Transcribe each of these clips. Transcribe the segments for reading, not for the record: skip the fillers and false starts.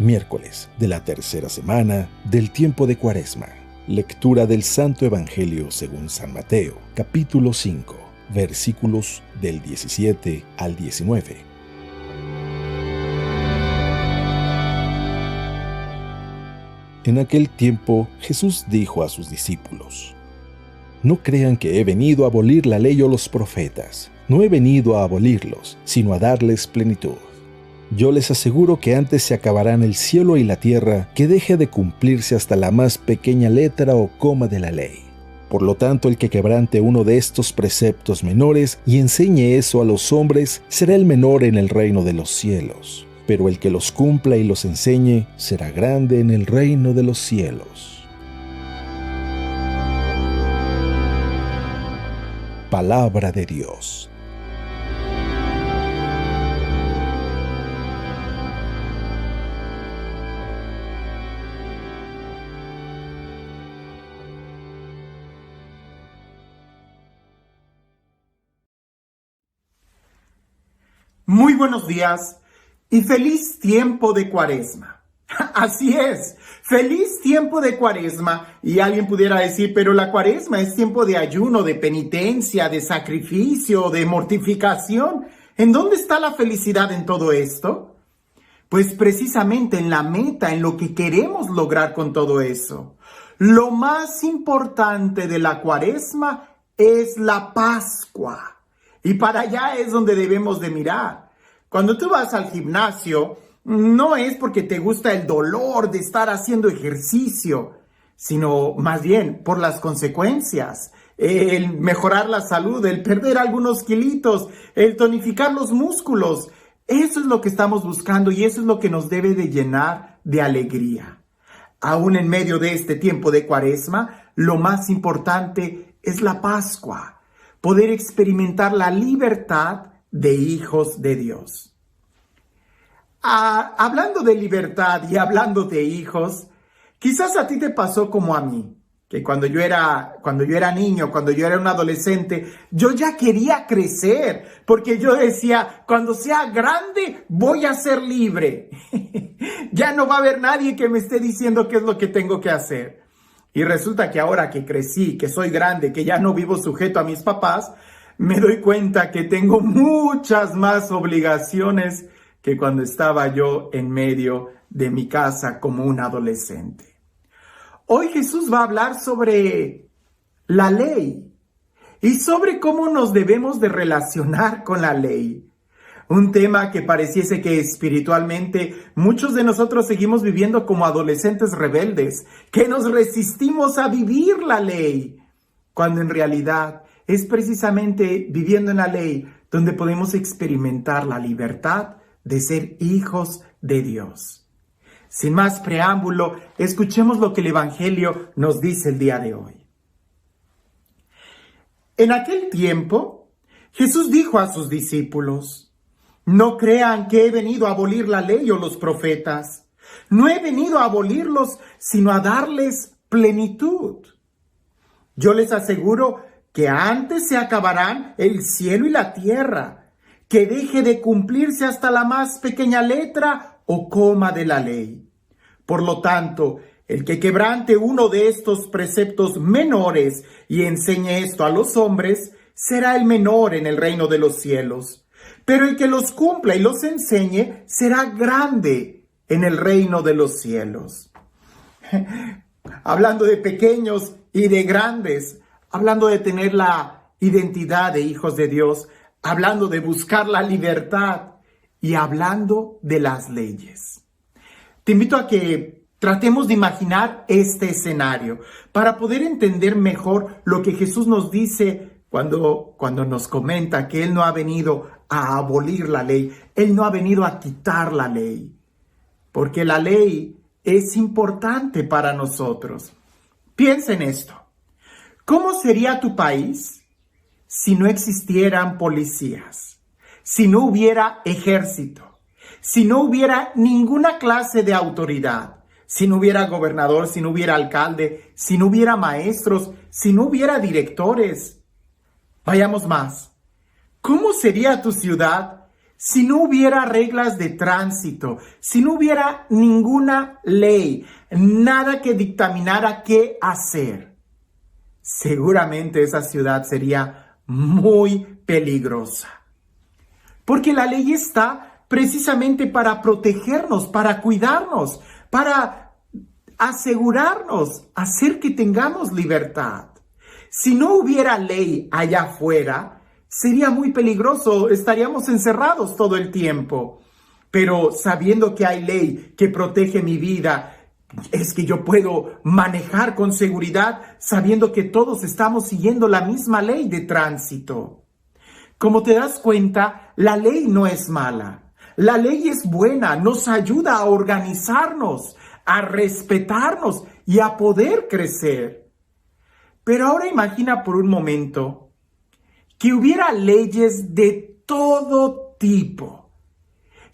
miércoles de la tercera semana del tiempo de Cuaresma. Lectura del Santo Evangelio según San Mateo, capítulo 5, versículos del 17 al 19. En aquel tiempo Jesús dijo a sus discípulos: No crean que he venido a abolir la ley o los profetas. No he venido a abolirlos, sino a darles plenitud. Yo les aseguro que antes se acabarán el cielo y la tierra que deje de cumplirse hasta la más pequeña letra o coma de la ley. Por lo tanto, el que quebrante uno de estos preceptos menores y enseñe eso a los hombres será el menor en el reino de los cielos. Pero el que los cumpla y los enseñe será grande en el reino de los cielos. Palabra de Dios. Muy buenos días y feliz tiempo de Cuaresma. Así es, feliz tiempo de Cuaresma. Y alguien pudiera decir, pero la Cuaresma es tiempo de ayuno, de penitencia, de sacrificio, de mortificación. ¿En dónde está la felicidad en todo esto? Pues precisamente en la meta, en lo que queremos lograr con todo eso. Lo más importante de la Cuaresma es la Pascua. Y para allá es donde debemos de mirar. Cuando tú vas al gimnasio, no es porque te gusta el dolor de estar haciendo ejercicio, sino más bien por las consecuencias. El mejorar la salud, el perder algunos kilitos, el tonificar los músculos. Eso es lo que estamos buscando y eso es lo que nos debe de llenar de alegría. Aún en medio de este tiempo de Cuaresma, lo más importante es la Pascua. Poder experimentar la libertad de hijos de Dios. Hablando de libertad y hablando de hijos, quizás a ti te pasó como a mí, que cuando yo era niño, cuando yo era un adolescente, yo ya quería crecer, porque yo decía, cuando sea grande voy a ser libre. Ya no va a haber nadie que me esté diciendo qué es lo que tengo que hacer. Y resulta que ahora que crecí, que soy grande, que ya no vivo sujeto a mis papás, me doy cuenta que tengo muchas más obligaciones que cuando estaba yo en medio de mi casa como un adolescente. Hoy Jesús va a hablar sobre la ley y sobre cómo nos debemos de relacionar con la ley. Un tema que pareciese que espiritualmente muchos de nosotros seguimos viviendo como adolescentes rebeldes, que nos resistimos a vivir la ley, cuando en realidad es precisamente viviendo en la ley donde podemos experimentar la libertad de ser hijos de Dios. Sin más preámbulo, escuchemos lo que el Evangelio nos dice el día de hoy. En aquel tiempo, Jesús dijo a sus discípulos: No crean que he venido a abolir la ley o los profetas. No he venido a abolirlos, sino a darles plenitud. Yo les aseguro que antes se acabarán el cielo y la tierra, que deje de cumplirse hasta la más pequeña letra o coma de la ley. Por lo tanto, el que quebrante uno de estos preceptos menores y enseñe esto a los hombres, será el menor en el reino de los cielos. Pero el que los cumpla y los enseñe será grande en el reino de los cielos. Hablando de pequeños y de grandes, hablando de tener la identidad de hijos de Dios, hablando de buscar la libertad y hablando de las leyes. Te invito a que tratemos de imaginar este escenario para poder entender mejor lo que Jesús nos dice cuando nos comenta que Él no ha venido a abolir la ley, Él no ha venido a quitar la ley, porque la ley es importante para nosotros. Piensa en esto. ¿Cómo sería tu país si no existieran policías, si no hubiera ejército, si no hubiera ninguna clase de autoridad, si no hubiera gobernador, si no hubiera alcalde, si no hubiera maestros, si no hubiera directores? Vayamos más. ¿Cómo sería tu ciudad si no hubiera reglas de tránsito, si no hubiera ninguna ley, nada que dictaminara qué hacer, seguramente esa ciudad sería muy peligrosa. Porque la ley está precisamente para protegernos, para cuidarnos, para asegurarnos, hacer que tengamos libertad. Si no hubiera ley allá afuera, sería muy peligroso, estaríamos encerrados todo el tiempo. Pero sabiendo que hay ley que protege mi vida, es que yo puedo manejar con seguridad sabiendo que todos estamos siguiendo la misma ley de tránsito. Como te das cuenta, la ley no es mala. La ley es buena, nos ayuda a organizarnos, a respetarnos y a poder crecer. Pero ahora imagina por un momento que hubiera leyes de todo tipo,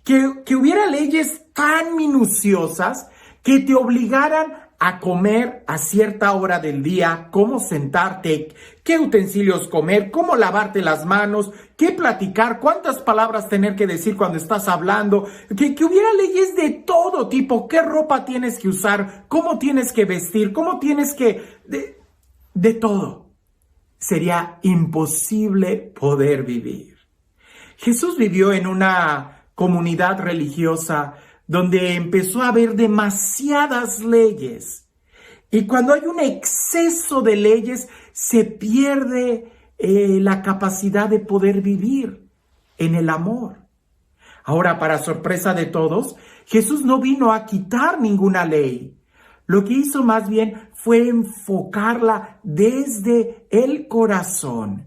que hubiera leyes tan minuciosas que te obligaran a comer a cierta hora del día, cómo sentarte, qué utensilios comer, cómo lavarte las manos, qué platicar, cuántas palabras tener que decir cuando estás hablando, que hubiera leyes de todo tipo, qué ropa tienes que usar, cómo tienes que vestir, cómo tienes que... de todo. Sería imposible poder vivir. Jesús vivió en una comunidad religiosa donde empezó a haber demasiadas leyes. Y cuando hay un exceso de leyes, se pierde la capacidad de poder vivir en el amor. Ahora, para sorpresa de todos, Jesús no vino a quitar ninguna ley. Lo que hizo más bien fue enfocarla desde el corazón.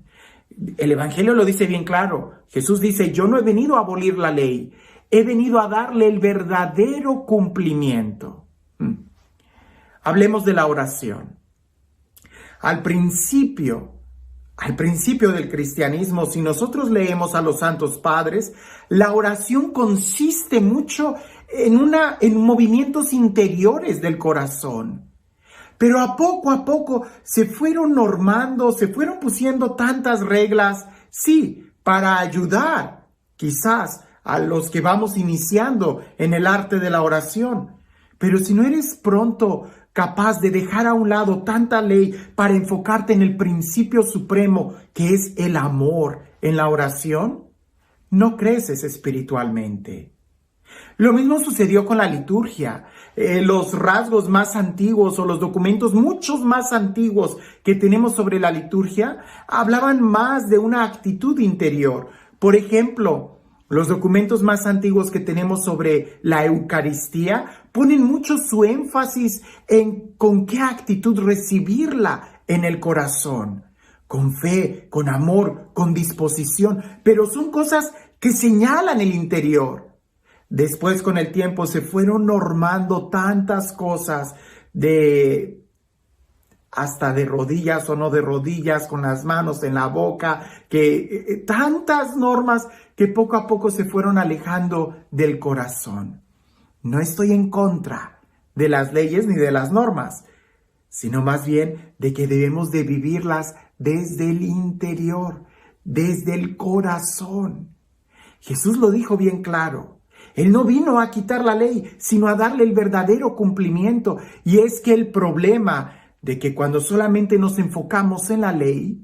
El Evangelio lo dice bien claro. Jesús dice, yo no he venido a abolir la ley, he venido a darle el verdadero cumplimiento. Hablemos de la oración. Al principio del cristianismo, si nosotros leemos a los santos padres, la oración consiste mucho en movimientos interiores del corazón. Pero a poco se fueron normando, se fueron pusiendo tantas reglas, sí, para ayudar quizás a los que vamos iniciando en el arte de la oración. Pero si no eres pronto capaz de dejar a un lado tanta ley para enfocarte en el principio supremo que es el amor en la oración, no creces espiritualmente. Lo mismo sucedió con la liturgia. Los rasgos más antiguos o los documentos muchos más antiguos que tenemos sobre la liturgia hablaban más de una actitud interior. Por ejemplo, los documentos más antiguos que tenemos sobre la Eucaristía ponen mucho su énfasis en con qué actitud recibirla en el corazón. Con fe, con amor, con disposición, pero son cosas que señalan el interior. Después, con el tiempo, se fueron normando tantas cosas hasta de rodillas o no de rodillas, con las manos en la boca, tantas normas que poco a poco se fueron alejando del corazón. No estoy en contra de las leyes ni de las normas, sino más bien de que debemos de vivirlas desde el interior, desde el corazón. Jesús lo dijo bien claro. Él no vino a quitar la ley, sino a darle el verdadero cumplimiento. Y es que el problema de que cuando solamente nos enfocamos en la ley,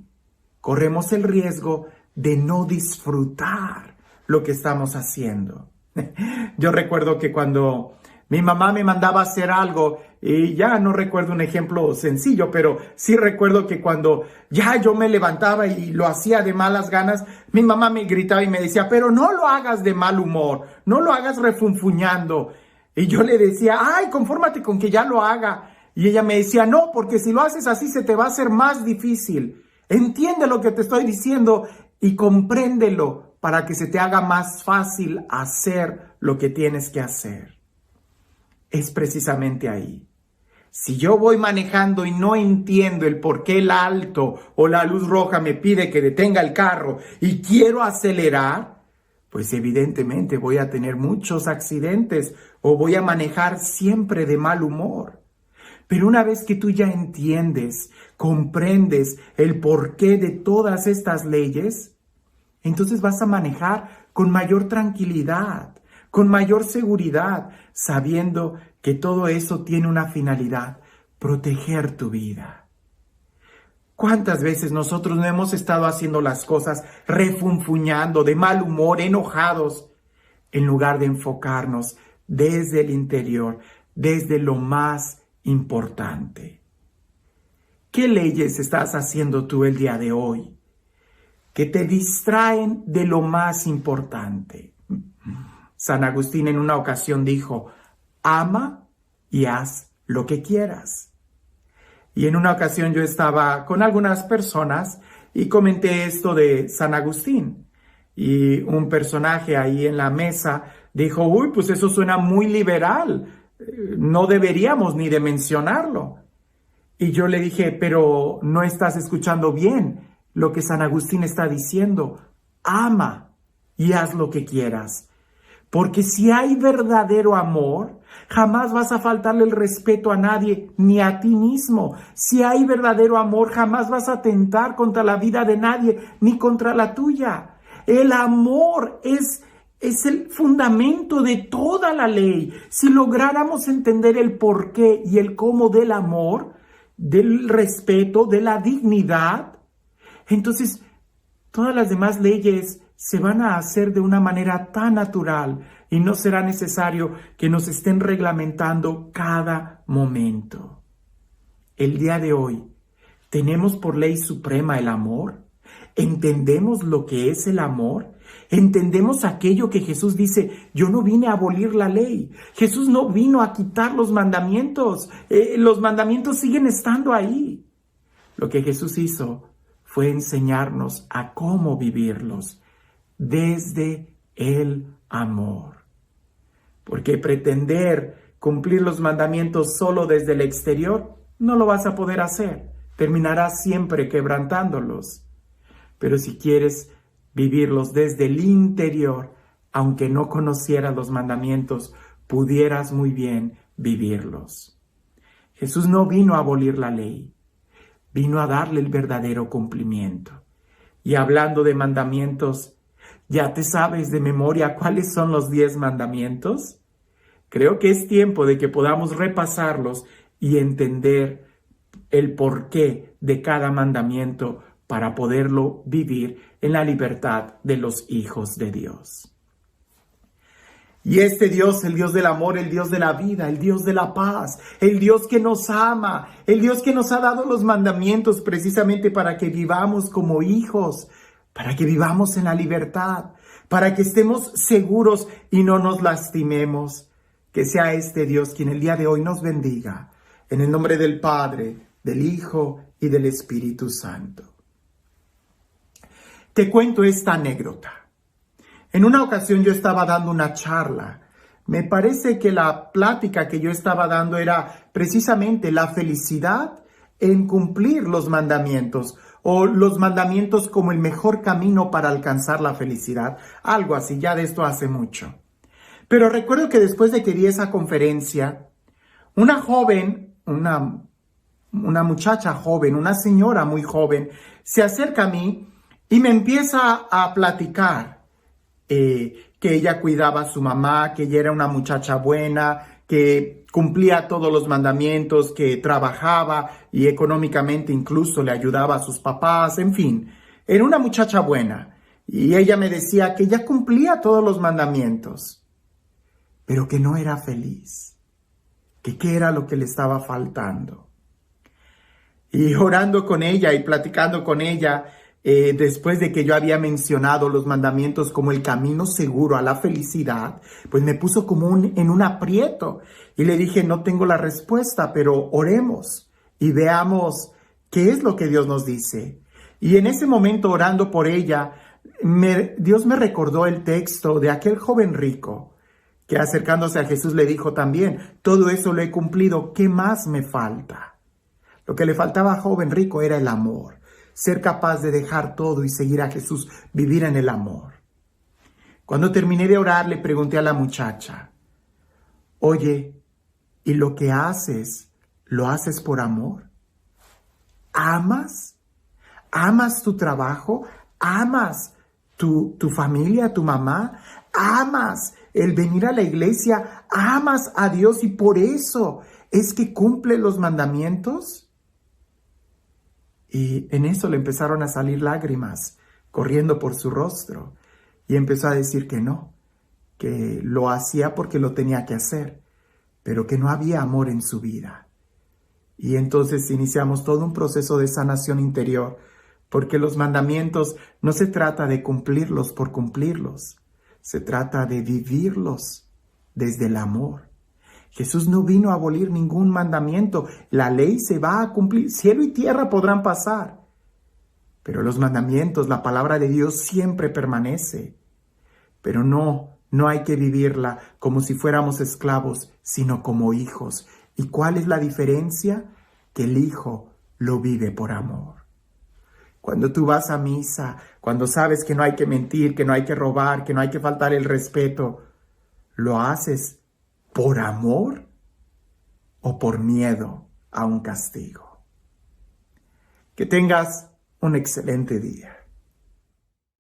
corremos el riesgo de no disfrutar lo que estamos haciendo. Yo recuerdo que cuando mi mamá me mandaba a hacer algo, y ya no recuerdo un ejemplo sencillo, pero sí recuerdo que cuando ya yo me levantaba y lo hacía de malas ganas, mi mamá me gritaba y me decía, pero no lo hagas de mal humor, no lo hagas refunfuñando. Y yo le decía, ay, confórmate con que ya lo haga. Y ella me decía, no, porque si lo haces así se te va a hacer más difícil. Entiende lo que te estoy diciendo y compréndelo para que se te haga más fácil hacer lo que tienes que hacer. Es precisamente ahí. Si yo voy manejando y no entiendo el por qué el alto o la luz roja me pide que detenga el carro y quiero acelerar, pues evidentemente voy a tener muchos accidentes o voy a manejar siempre de mal humor. Pero una vez que tú ya entiendes, comprendes el porqué de todas estas leyes, entonces vas a manejar con mayor tranquilidad, con mayor seguridad, sabiendo que todo eso tiene una finalidad: proteger tu vida. ¿Cuántas veces nosotros no hemos estado haciendo las cosas refunfuñando, de mal humor, enojados, en lugar de enfocarnos desde el interior, desde lo más importante? ¿Qué leyes estás haciendo tú el día de hoy que te distraen de lo más importante? San Agustín en una ocasión dijo: ama y haz lo que quieras. Y en una ocasión yo estaba con algunas personas y comenté esto de San Agustín. Y un personaje ahí en la mesa dijo: uy, pues eso suena muy liberal, no deberíamos ni de mencionarlo. Y yo le dije: pero no estás escuchando bien lo que San Agustín está diciendo. Ama y haz lo que quieras. Porque si hay verdadero amor, jamás vas a faltarle el respeto a nadie, ni a ti mismo. Si hay verdadero amor, jamás vas a atentar contra la vida de nadie, ni contra la tuya. El amor es el fundamento de toda la ley. Si lográramos entender el porqué y el cómo del amor, del respeto, de la dignidad, entonces todas las demás leyes se van a hacer de una manera tan natural y no será necesario que nos estén reglamentando cada momento. El día de hoy, ¿tenemos por ley suprema el amor? ¿Entendemos lo que es el amor? ¿Entendemos aquello que Jesús dice? Yo no vine a abolir la ley. Jesús no vino a quitar los mandamientos. Los mandamientos siguen estando ahí. Lo que Jesús hizo fue enseñarnos a cómo vivirlos desde el amor. Porque pretender cumplir los mandamientos solo desde el exterior, no lo vas a poder hacer. Terminarás siempre quebrantándolos. Pero si quieres vivirlos desde el interior, aunque no conocieras los mandamientos, pudieras muy bien vivirlos. Jesús no vino a abolir la ley, vino a darle el verdadero cumplimiento. Y hablando de mandamientos, ¿ya te sabes de memoria cuáles son los 10 mandamientos? Creo que es tiempo de que podamos repasarlos y entender el porqué de cada mandamiento para poderlo vivir en la libertad de los hijos de Dios. Y este Dios, el Dios del amor, el Dios de la vida, el Dios de la paz, el Dios que nos ama, el Dios que nos ha dado los mandamientos precisamente para que vivamos como hijos, para que vivamos en la libertad, para que estemos seguros y no nos lastimemos. Que sea este Dios quien el día de hoy nos bendiga. En el nombre del Padre, del Hijo y del Espíritu Santo. Te cuento esta anécdota. En una ocasión yo estaba dando una charla. Me parece que la plática que yo estaba dando era precisamente la felicidad en cumplir los mandamientos, o los mandamientos como el mejor camino para alcanzar la felicidad. Algo así, ya de esto hace mucho. Pero recuerdo que después de que di esa conferencia, una joven, una muchacha joven, una señora muy joven, se acerca a mí y me empieza a platicar que ella cuidaba a su mamá, que ella era una muchacha buena, que cumplía todos los mandamientos, que trabajaba y económicamente incluso le ayudaba a sus papás, en fin, era una muchacha buena. Y ella me decía que ella cumplía todos los mandamientos, pero que no era feliz, que qué era lo que le estaba faltando. Y orando con ella y platicando con ella, después de que yo había mencionado los mandamientos como el camino seguro a la felicidad, pues me puso como en un aprieto y le dije: no tengo la respuesta, pero oremos y veamos qué es lo que Dios nos dice. Y en ese momento, orando por ella, Dios me recordó el texto de aquel joven rico que, acercándose a Jesús, le dijo también: todo eso lo he cumplido, ¿qué más me falta? Lo que le faltaba al joven rico era el amor. Ser capaz de dejar todo y seguir a Jesús, vivir en el amor. Cuando terminé de orar, le pregunté a la muchacha: oye, ¿y lo que haces, lo haces por amor? ¿Amas? ¿Amas tu trabajo? ¿Amas tu familia, tu mamá, amas el venir a la iglesia, amas a Dios y por eso es que cumple los mandamientos. Y en eso le empezaron a salir lágrimas corriendo por su rostro y empezó a decir que no, que lo hacía porque lo tenía que hacer, pero que no había amor en su vida. Y entonces iniciamos todo un proceso de sanación interior, porque los mandamientos no se trata de cumplirlos por cumplirlos, se trata de vivirlos desde el amor. Jesús no vino a abolir ningún mandamiento, la ley se va a cumplir, cielo y tierra podrán pasar, pero los mandamientos, la palabra de Dios siempre permanece, pero no hay que vivirla como si fuéramos esclavos, sino como hijos. ¿Y cuál es la diferencia? Que el hijo lo vive por amor. Cuando tú vas a misa, cuando sabes que no hay que mentir, que no hay que robar, que no hay que faltar el respeto, ¿lo haces por amor o por miedo a un castigo? Que tengas un excelente día.